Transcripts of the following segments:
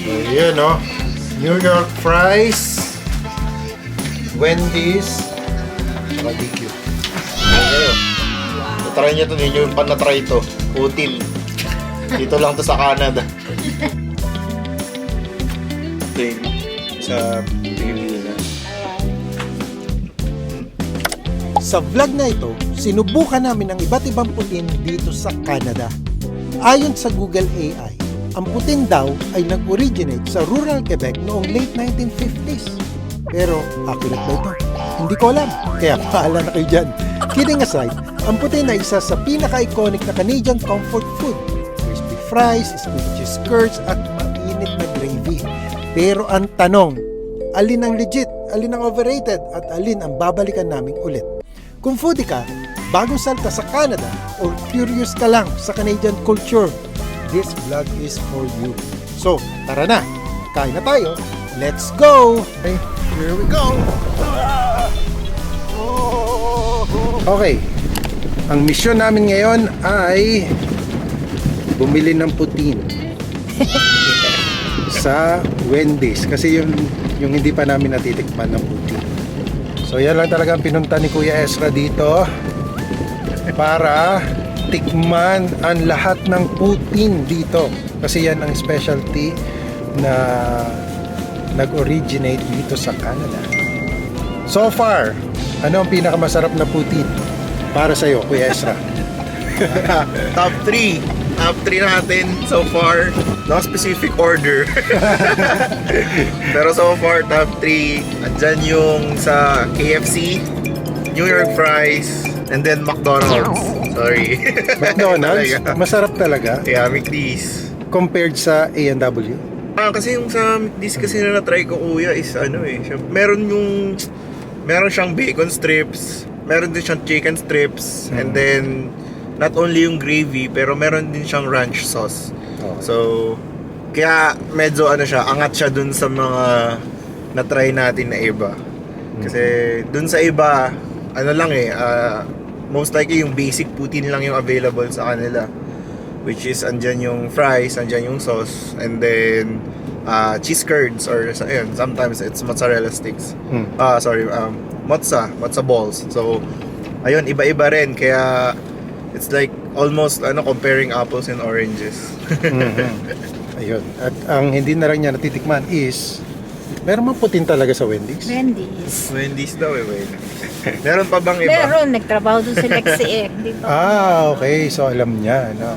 Ayan, no? New York fries, Wendy's, saka DQ. Ayan. Try nyo ito, hindi nyo pa na-try ito. Util. Dito lang to sa Canada. Sa Pilipinas. Sa vlog na ito, sinubukan namin ang iba't ibang putin dito sa Canada. Ayon sa Google AI, ang putin daw ay nag-originate sa rural Quebec noong late 1950s. Pero accurate ba ito? Hindi ko alam, kaya paala na kayo dyan. Kidding aside, ang putin ay isa sa pinaka-iconic na Canadian comfort food. Crispy fries, split cheese curds, at mainit na gravy. Pero ang tanong, alin ang legit, alin ang overrated, at alin ang babalikan naming ulit? Kung foodie ka, bagong salta sa Canada, or curious ka lang sa Canadian culture, this vlog is for you. So, tara na, kain na tayo. Let's go! Okay, here we go! Okay, ang misyon namin ngayon ay bumili ng putin sa Wendy's kasi yung hindi pa namin natitikman ng putin. So yan lang talaga ang pinunta ni Kuya Ezra dito para tikman ang lahat ng putin dito kasi yan ang specialty na nag-originate dito sa Canada. So far, ano ang pinakamasarap na putin para sa'yo, Kuya Ezra? Top 3. Top 3 natin so far. No specific order. Pero so far, top 3. Andyan yung sa KFC, New York fries, and then McDonald's. Sorry. McDonald's? Masarap talaga Yeah, McD's. compared sa A&W. Kasi yung sa McD's kasi na na-try ko, kuya, is meron siyang bacon strips, meron din siyang chicken strips, and then not only yung gravy, pero meron din siyang ranch sauce. Oh. So, kaya medyo angat siya dun sa mga na-try natin na iba. Kasi dun sa iba, most likely yung basic putin lang yung available sa kanila. Which is, andyan yung fries, andyan yung sauce, and then cheese curds, or sometimes it's mozzarella sticks. Mozza balls. So, ayun, iba-iba rin. Kaya, it's like almost comparing apples and oranges. Ayun. At ang hindi na lang niya natitikman is meron mang putin talaga sa Wendy's. Wendy's daw eh. Meron pa bang iba? Meron, nagtrabaho doon si Lexie eh. Dito. Okay. So, alam niya. No?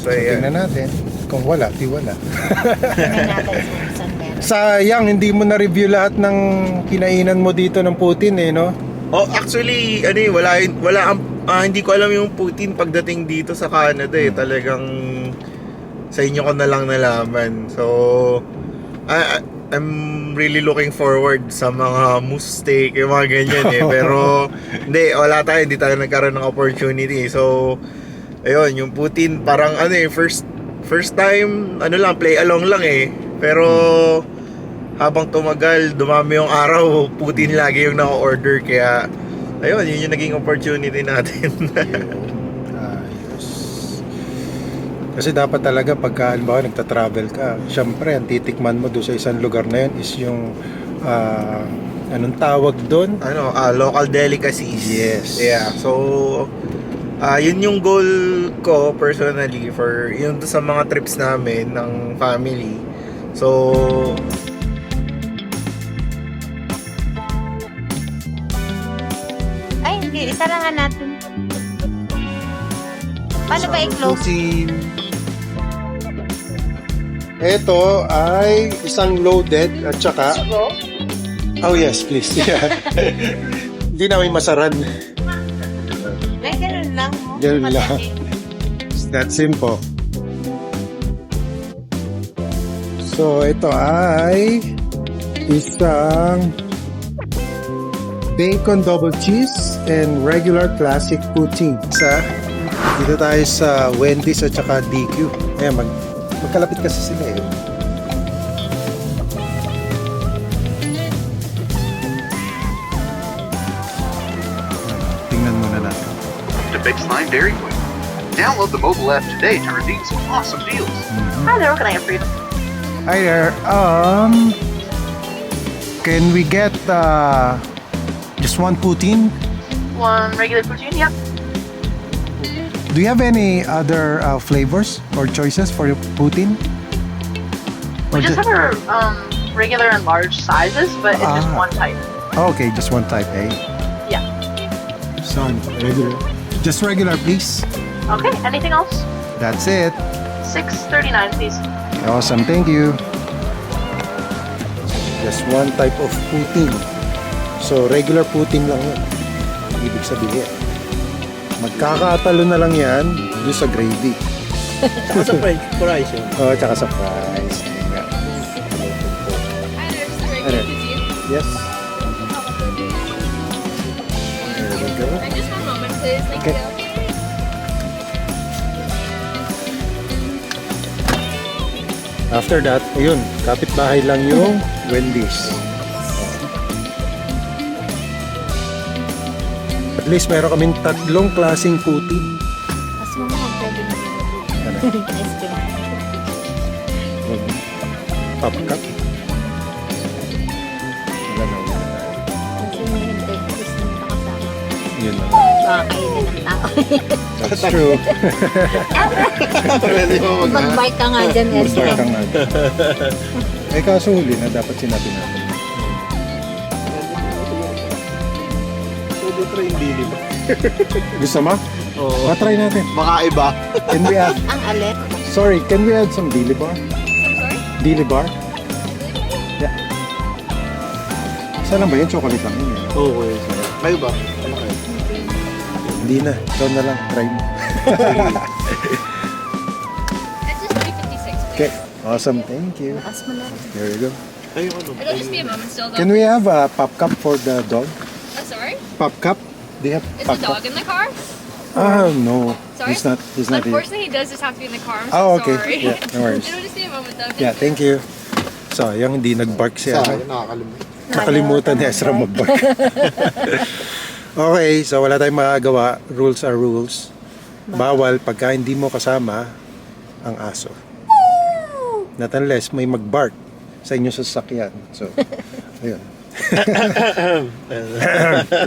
So, So, tingnan natin. Kung wala, di wala. Tingnan natin kung saan meron. Sayang, hindi mo na-review lahat ng kinainan mo dito ng putin eh, no? Oh, actually, hindi ko alam yung putin pagdating dito sa Canada eh. Talagang sa inyo ko na lang nalaman. So, I'm really looking forward sa mga moose steak, yung mga ganyan eh. Pero, hindi tayo nagkaroon ng opportunity. So, ayun, yung putin, parang first time, play along lang eh. Pero, habang tumagal, dumami yung araw, putin lagi yung naka-order. Kaya, ayun, yun yung naging opportunity natin. Ayos. Kasi dapat talaga pagka halimbawa nagta-travel ka, syempre ang titikman mo doon sa isang lugar na yun is yung anong tawag doon? Local delicacies. Yes. Yeah. So, yun yung goal ko personally for yun sa mga trips namin ng family. So, Ay, hindi. Isa lang nga natin. Paano ba i-close? Ito ay isang loaded at saka oh yes, please. Yeah. Hindi na may masaran. Ay, ganun lang. Ganun lang. It's that simple. So, ito ay isang bacon double cheese and regular classic poutine. Dito tayo sa Wendy's at saka DQ. Ayan, magkalapit kasi sila eh. Tingnan muna natin. To Big Slime Dairy Queen. Download the mobile app today to redeem some awesome deals. Hi there, what can I have for you? Hi there. Can we get just one poutine? One regular poutine, yep. Do you have any other flavors or choices for your poutine? We just have our regular and large sizes, but it's just Ah. one type. Okay, just one type, eh? Yeah. Son, regular. Just regular, please. Okay, anything else? That's it. $6.39, please. Awesome, thank you. Just one type of poutine. So, regular poutine lang yun. Ibig sabihin. Magkakatalo na lang yan doon sa gravy. Tsaka sa French fries yun. Oh, tsaka sa fries. Ayan. Ano? Yes. There we go. Just one moment, please. Thank Okay. you. After that, ayun, kapitbahay lang yung Wendy's. At least meron kaming tatlong klaseng poutine. Mas mo mga pwede na Ano? ice cream. Popcup. Wala na, wala na. Kasi yung breakfast na nakasama. Yun lang. Baka kainin ng tao. That's true. Pwede mo Mag-bike ka nga dyan, Esther. Mag-start ka nga. Eh kaso huli na, dapat sinabi natin. Pwede try hindi, di ba? Gusto mo? Oo. Try natin. Baka iba. Can we add, Ang alin? sorry, can we add some dili bar? Sorry? Dili bar? Yeah. Saan lang ba yun? Chocolate lang yun. eh. Oo, kuya. Kayo ba? Ano kayo? Hindi na. Ikaw na lang. Try mo. That's just 356. Okay. Awesome. Thank you. Taas mo na. There you go. Kayo ano? It'll just be a moment still, though. Can we have a pop cup for the dog? Oh, sorry? Pop cup? Do you have Is pop the cup? dog in the car? No. Sorry? He's not. He's not here. Unfortunately, he does just have to be in the car. I'm so Oh, okay. sorry. Yeah, no worries. It'll just be a moment, though. Yeah, thank you. Sayang, hindi nag-bark siya. Sa akin, nakakalimutan. Nakalimutan ni Ezra mag-bark. Okay, so wala tayong magagawa. Rules are rules. Bawal pagka hindi mo kasama ang aso. Not unless may mag-bark sa inyong sasakyan. So, ayun.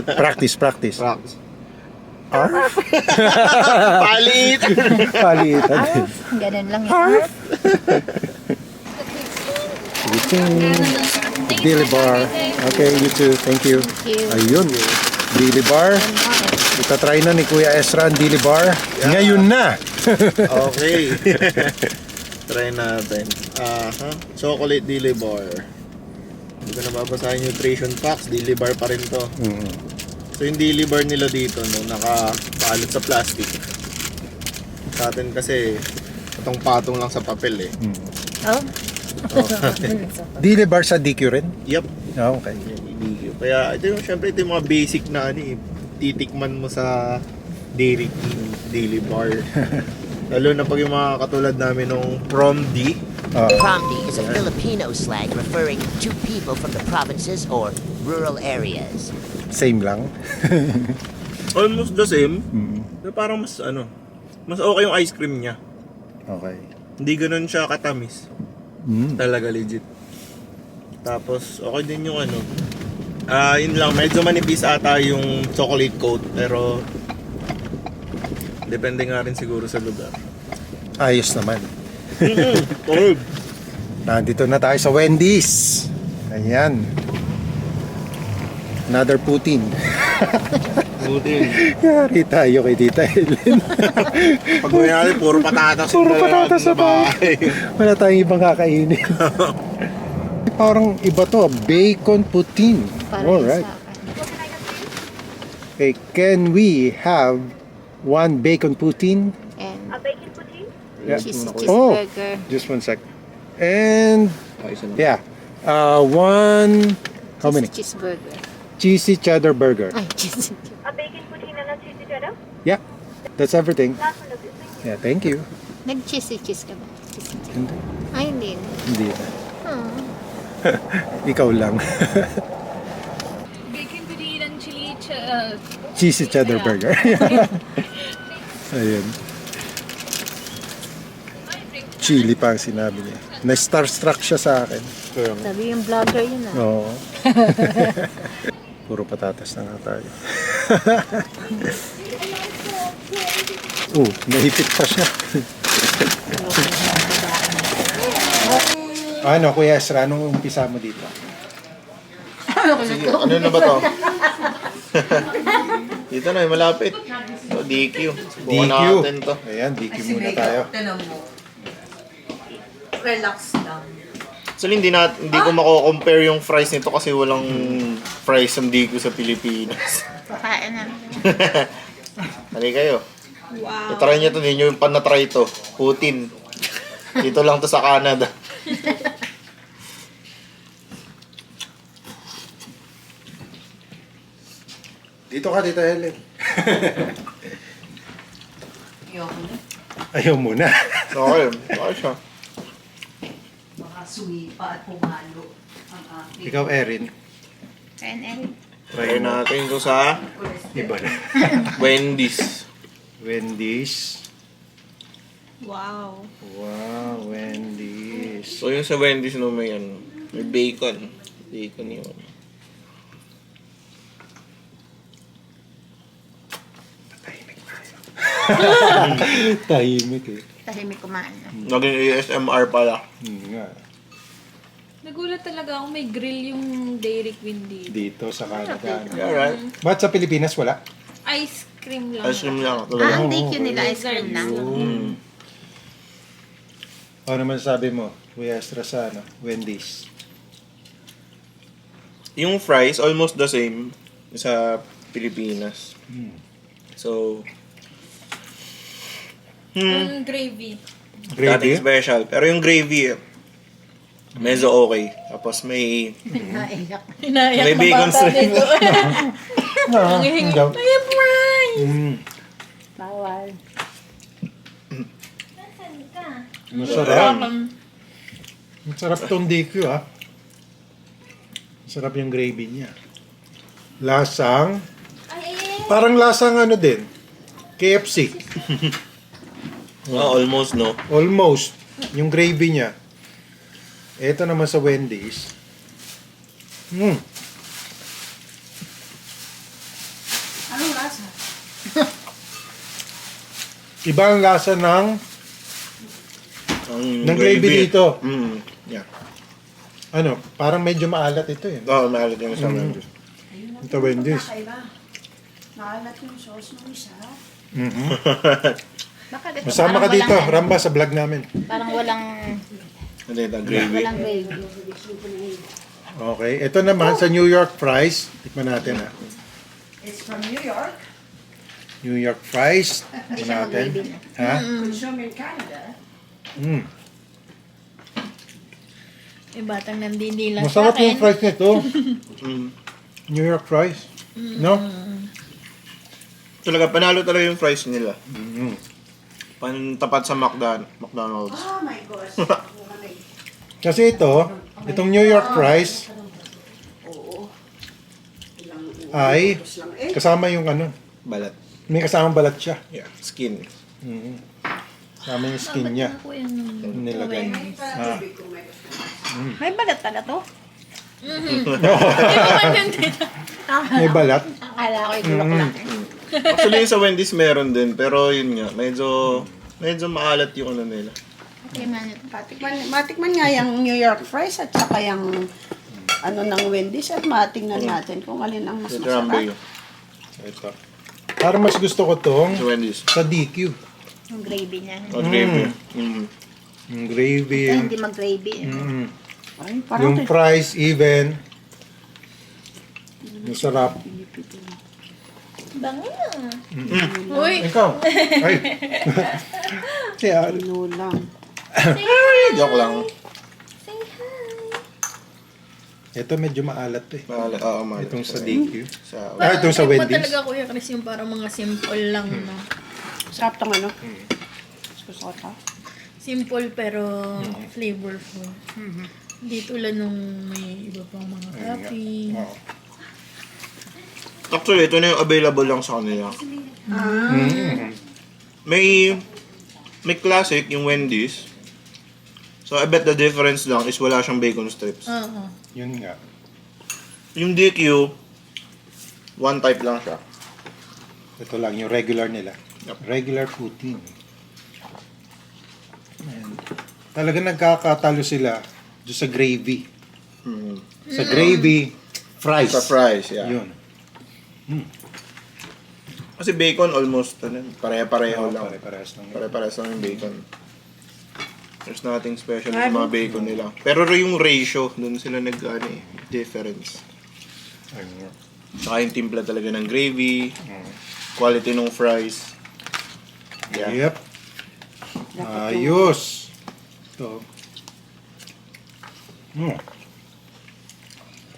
Practice. Practice. Palit! Palitan din. Ganun lang yun. Dili bar. Okay, you too. Thank you. Thank you. Ayun. Dili bar. Itatry na ni Kuya Ezra ang dili bar. Ngayon na! Okay. Try natin. Chocolate Dili Bar. Hindi ko na babasahin yung nutrition facts. Dili Bar pa rin to. So yung Dili Bar nila dito, no, nakapalot sa plastic. Sa atin kasi, patong-patong lang sa papel eh. Oh? Dili bar sa DQ rin? Yup. Oh, okay. Kaya ito yung, syempre, ito yung mga basic na ano eh, titikman mo sa Dairy King Dili Bar. Lalo na pag yung mga katulad namin nung Prom D. Promdi is a Filipino slang referring to people from the provinces or rural areas. Same lang. Almost the same. Pero parang mas mas okay yung ice cream niya. Okay. Hindi ganun siya katamis. Talaga legit. Tapos okay din yung yun lang, medyo manipis ata yung chocolate coat, pero depende nga rin siguro sa lugar. Ayos naman. Tulog. Nandito na tayo sa Wendy's. Ayan. Another poutine. Buti. Yari tayo kay Tita Helen. Pag uwi natin, puro patatas. Puro yung dala patatas natin sa bahay. Wala tayong ibang kakainin. Parang iba to, bacon poutine. Para Alright. sa akin. Okay, can we have one bacon poutine? And bacon poutine? Yeah. Oh, cheeseburger. just one sec. And yeah, one. How many? Cheeseburger. Cheesy cheddar burger. Ay, cheese. A bacon poutine and a cheesy cheddar? Yeah, that's everything. Last one, please. Yeah, thank you. Nag-cheesy cheese ka ba? Cheesy cheese. Hindi. Ay, hindi. Hindi na. Hmm. Ikaw lang. Bacon poutine and chili Cheesy cheddar burger. Ayun. chili pa ang sinabi niya. Na-starstruck siya sa akin. Kaya, Sabi yung vlogger yun ah. oo. Puro patatas na nga tayo. Nahipit pa siya. Ano, Kuya Ezra, anong umpisa mo dito? Sige, ano na ba to? Dito na, malapit. So, DQ. Subukan DQ. natin to. Ayan, DQ muna tayo. Relax lang. Actually, hindi ko mako-compare yung fries nito kasi walang fries ang DQ sa Pilipinas. Pakain na. Halika kayo. Wow. I-try nyo to, hindi nyo yung pan-na-try to. Putin. Dito lang to sa Canada. Dito ka, Tita Helen. Ayoko na. Ayaw muna. Okay, okay siya. Baka sumipa at pumalo ang aking Ikaw, Erin. Kain. Try natin to sa Iba na. Wendy's. Wendy's. Wow. Wow, Wendy's. So yung sa Wendy's no, may ano, may bacon. Bacon yun. Tahimik eh. Tahimik kumain na. Naging ASMR pala. Nga. Nagulat talaga ako may grill yung Dairy Queen dito. Dito sa Canada. Yeah, right? Ba't sa Pilipinas wala? Ice cream lang. Ice cream lang. Ah, Talaga. ang DQ nila ice cream lang. Ano naman sabi mo? Kuya Ezra sa ano? Wendy's. Yung fries, almost the same sa Pilipinas. So, Yung gravy. nothing Gravy? special. Pero yung gravy, medyo okay. Tapos may Naiyak. may bacon strip. Ah, ikaw? Bawal. Masarap. Masarap tong DQ ah. Masarap yung gravy niya. Lasang. Parang lasang ano din. KFC. Almost, no? Almost. Yung gravy niya. Ito naman sa Wendy's. Anong lasa? Iba ang lasa ng Ang gravy dito. Yeah. Ano, parang medyo maalat ito eh. Oo, maalat yung sa Wendy's. Ito Wendy's. Kakaiba. Maalat yung sauce ng isa. Baka dito Masama ka parang dito, walang- Ramba, sa vlog namin. Parang walang Ano yung gravy? gravy. Okay, ito naman sa New York fries. Tikman natin ha. It's from New York. New York fries. Hindi Tikman siya natin. mag-gravy na. Ha? Consumed in Canada. Yung batang nandinila sa Masarap yung akin. fries nito. Mm. New York fries. No? Talaga, panalo talaga yung fries nila. Pantapat sa McDonald's. Oh my gosh. Kasi itong New York fries ay kasama yung ano, Balat. may kasamang balat siya. Yeah, skin. Kasama yung skin niya. Ako yan nung Nilagay. Ah. May balat pala to. May balat. Akala ko yung bulok lang. Actually, yung sa Wendy's meron din. Pero yun nga, medyo maalat yung ano nila. Okay, man. Matikman nga yung New York fries at saka yung ano ng Wendy's at matingnan natin kung alin ang mas Ito Rambo masarap. yun. Ito. Parang mas gusto ko tong Sa Wendy's. sa DQ. Yung gravy niya. O gravy. Yung gravy. Ay, hindi mag-gravy. Ay, parang Yung fries even. Masarap. Bango na. Uy! Ikaw. Ay. Kaya, lang. Joke lang. ito medyo maalat eh. Maalat. Oo, maalat. Itong sa DQ. Sa Itong sa Trip mo Wendy's. talaga, Kuya Chris, yung parang mga simple lang, no? Sarap tong ano. Gusto ko ito. Simple pero flavorful. Hindi tulad nung may iba pang mga coffee. Oo. Actually, ito na yung available lang sa kanila. May classic, yung Wendy's. So, I bet the difference lang is wala siyang bacon strips. Oo. Yun nga. Yung DQ, one type lang siya. Ito lang, yung regular nila. Yep. Regular poutine. And, talaga nagkakatalo sila doon sa gravy. Sa gravy, fries. Sa fries, yeah. Yun. Kasi bacon almost, pare-pareho lang. Pare-parehas lang. Pare-parehas lang yung bacon. There's nothing special sa mga bacon nila. Pero yung ratio, dun sila difference. Ayun. Tsaka yung timpla talaga ng gravy, quality ng fries. Yeah. Yep. Ayos. Ito.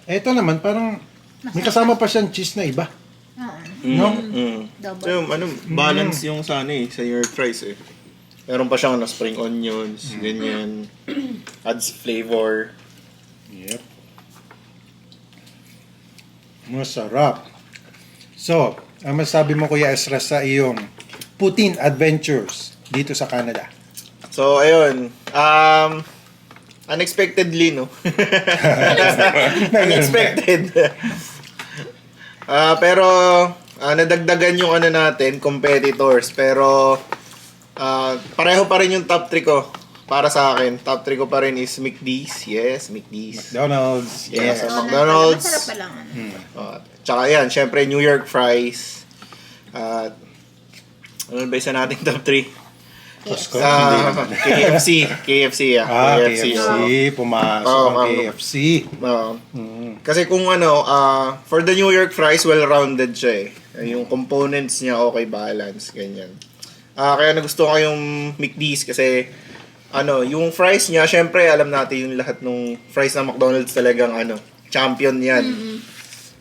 Ito naman, parang may kasama pa siyang cheese na iba. No? Double. So, balance yung sa sa New York fries eh. Meron pa siyang spring onions, ganyan. Adds flavor. Yep. Masarap. So, ang masabi mo Kuya Ezra sa iyong poutine adventures dito sa Canada? So, ayun. Unexpectedly, no? Unexpected. Pero, nadagdagan yung natin, competitors. Pero, pareho pa rin yung top 3 ko. Para sa akin, top 3 ko pa rin is McD's. Yes, McD's. McDonald's. Yes, Oo, McDonald's. Masarap pa lang. Tsaka yan, syempre New York fries. Ano ba isa nating top 3? Costco. KFC, yeah. KFC. Pumasok ang KFC. Kasi kung for the New York fries, well-rounded siya eh. Yung components niya okay, balance, ganyan. Kaya nagustuhan ko yung McD's kasi yung fries niya, syempre alam natin yung lahat ng fries ng McDonald's talagang champion yan.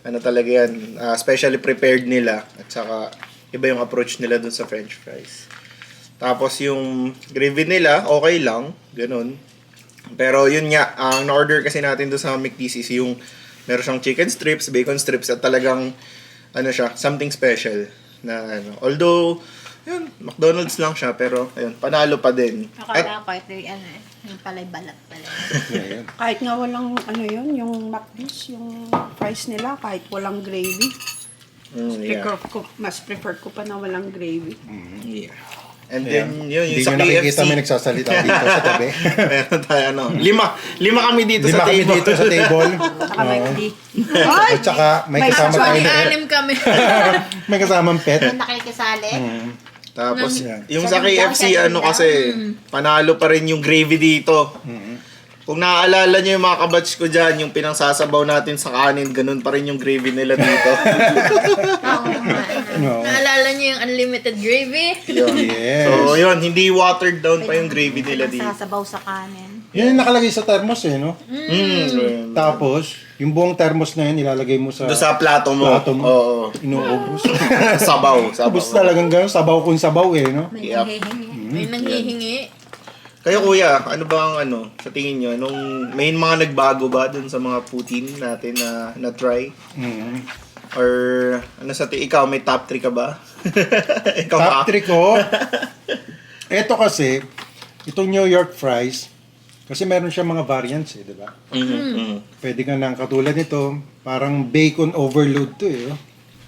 Talaga yan, specially prepared nila at saka iba yung approach nila dun sa French fries. Tapos yung gravy nila, okay lang, ganun. Pero yun nga, ang na-order kasi natin doon sa McD's is yung meron siyang chicken strips, bacon strips at talagang siya, something special na although yun, McDonald's lang siya pero ayun, panalo pa din. Akala ko ito yung palay balat pala. Kahit nga walang yung McD's, yung fries nila, kahit walang gravy. Mas prefer ko pa na walang gravy. Yeah. And then, yun Hindi sa nyo nakikita KFC. may nagsasalita dito sa tabi. Meron tayo, lima kami dito sa kami table. dito sa table. Saka McD. Ay! At saka may kasama May tayong pet. Anim kami. May kasamang pet. Yung nakikisali. Tapos, Yan. yung sa KFC, kasi, panalo pa rin yung gravy dito. Kung naaalala nyo yung mga kabatch ko dyan, yung pinangsasabaw natin sa kanin, ganun pa rin yung gravy nila dito. Naalala niyo yung unlimited gravy? Yes. So, yun, hindi watered down pa yung gravy nila dito. Sasabaw sa kanin. Yan yung nakalagay sa thermos no? Tapos, yung buong thermos na yun, ilalagay mo sa Doon sa plato mo. plato mo. Oo. Inuubos. Sabaw. Ubus talagang gano'n, sabaw kung sabaw no? May Yep. nanghihingi. May nanghihingi. Kayo kuya, ano ba ang sa tingin nyo? May mga nagbago ba dun sa mga poutine natin na try? Or ikaw, may top 3 ka ba? Ikaw Top ba? 3 ko, eto kasi, itong New York fries, kasi meron siya mga variants di ba? Pwede ka nang katulad nito, parang bacon overload to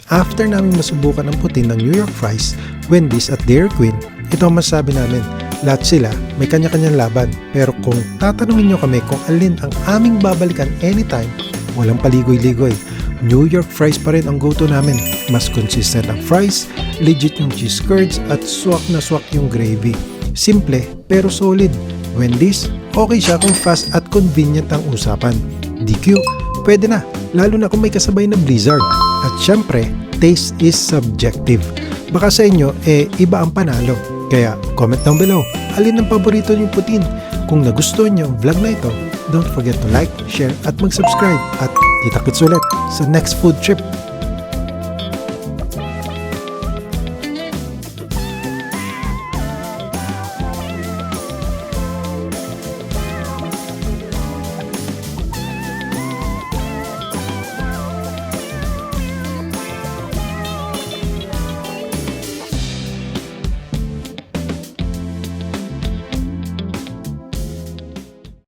After namin masubukan ang putin ng New York fries, Wendy's at Dairy Queen, ito ang masasabi namin. Lahat sila may kanya-kanyang laban. Pero kung tatanungin nyo kami kung alin ang aming babalikan anytime, walang paligoy-ligoy. New York fries pa rin ang go-to namin. Mas consistent ang fries, legit yung cheese curds at swak na swak yung gravy. Simple pero solid. Wendy's, okay siya kung fast at convenient ang usapan. DQ, pwede na, lalo na kung may kasabay na blizzard. At syempre, taste is subjective. Baka sa inyo, iba ang panalo. Kaya comment down below, alin ang paborito niyong putin? Kung nagustuhan niyo ang vlog na ito, don't forget to like, share at mag-subscribe. At kita-kits ulit sa next food trip.